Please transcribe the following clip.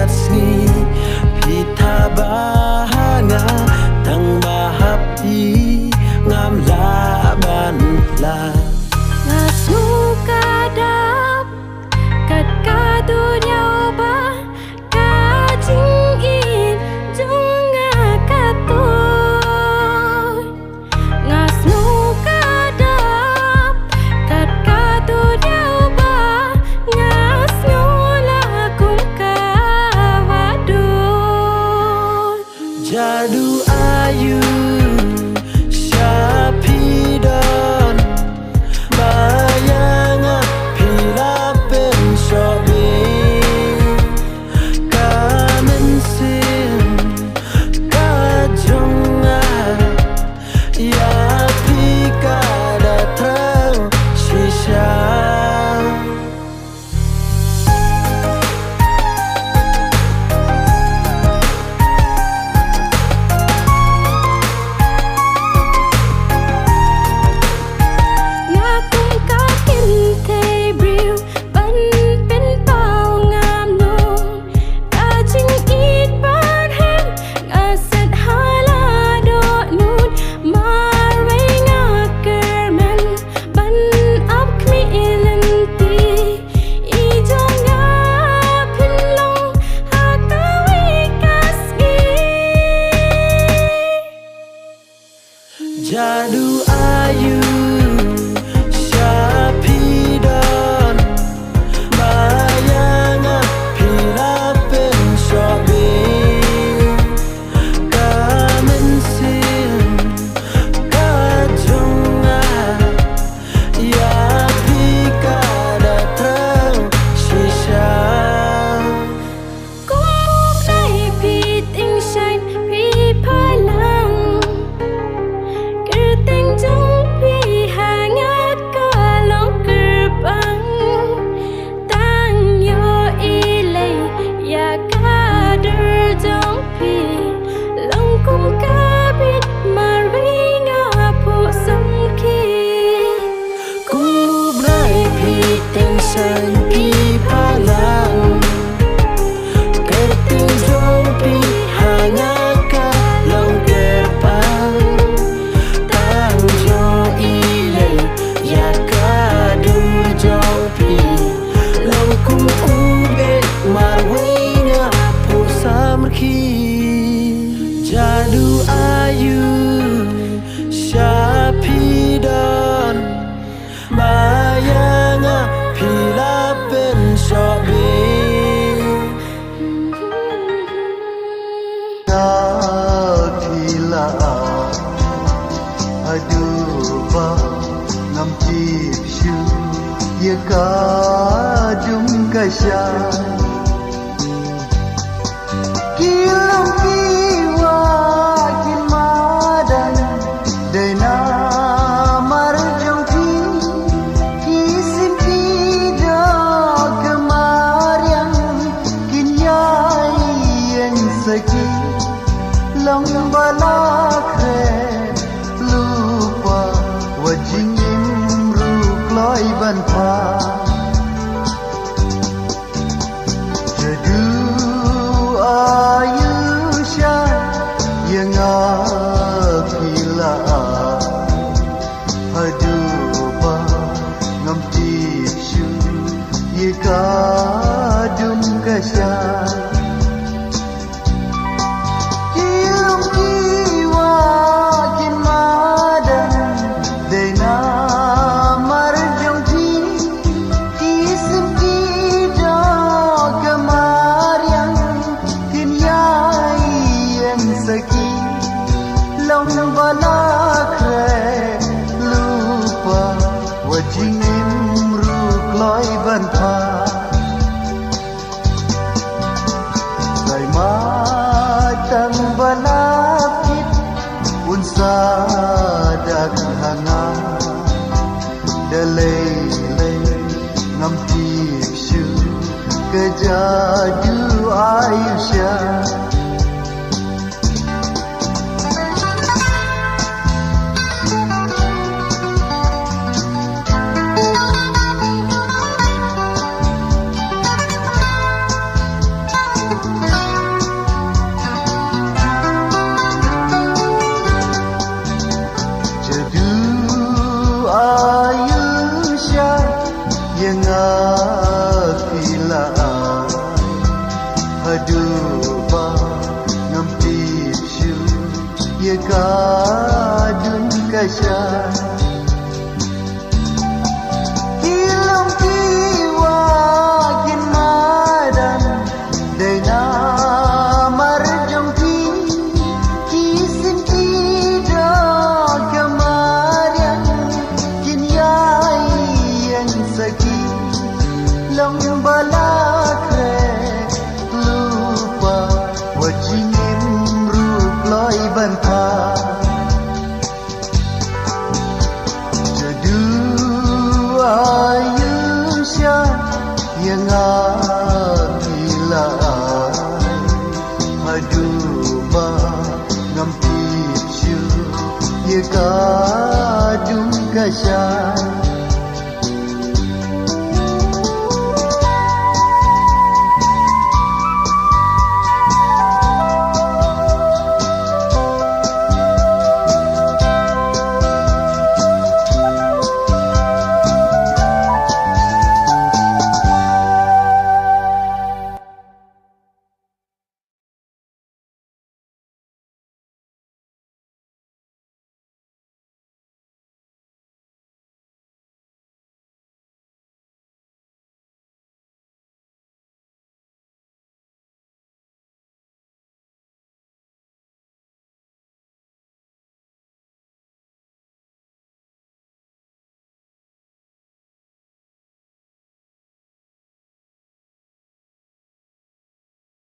Gatsni Pita bahanga Tang mahapi Ngam laban la Ngasu kadap Kat kadunya ba Kajingin Junga katun Ngasu kadap Kat kadunya ba Ngas ngulakum kawadun Jadu ayu Syapidon Bayanga Pilapen sobi Kamensin Kajonga Ya pika datang shisha Jadu ayu Syapidon Bayanga Pilapen sobi Kamensin Kajonga Ya pika datang shisha Kumuk nai piting shine pi palang Kerteng jong pi hangat kalong gerbang Tang yo ilay ya kader jong pi Longkum kabit maringa po samki Kubrai piting san pi palang Kerting jong pi hangat kalong gerbang Tang jong ilay ya kadur jong pi Longkum kubet marwinga po samki Jadu ayu Syapidon Bayanga Pilapen sobi Tila Aduba Ngam cipsyu Ye kadum kasya Kilam kiwa Kimadan Dena marjong pi Kisim pida Kemarian Kinyai yang segi Long balakre Lupa Wajing imru Kloi banpa Jadu Ayusha Yang apila Aduba Ngam tipsyu Ye kadum kasya Kilum kiwa Kimadan Dena marjong pi Kisim kida Kemarian Kinyai yang seki Long balakre Lupa Wajing imru Kloi banpa Sai matang balakit Unsa dak hanga Dalay ngam tipsyu Kejadu Ayusha kadun kasyan Ilong kiwa kinmadan Dena marjong ki Kisin kida kamarian Kinyayan sagi Long balakre lupa Wajingin rup loy banta Jadu ayusya yang agilai Maduma ngampip syu Ye kadung kasyan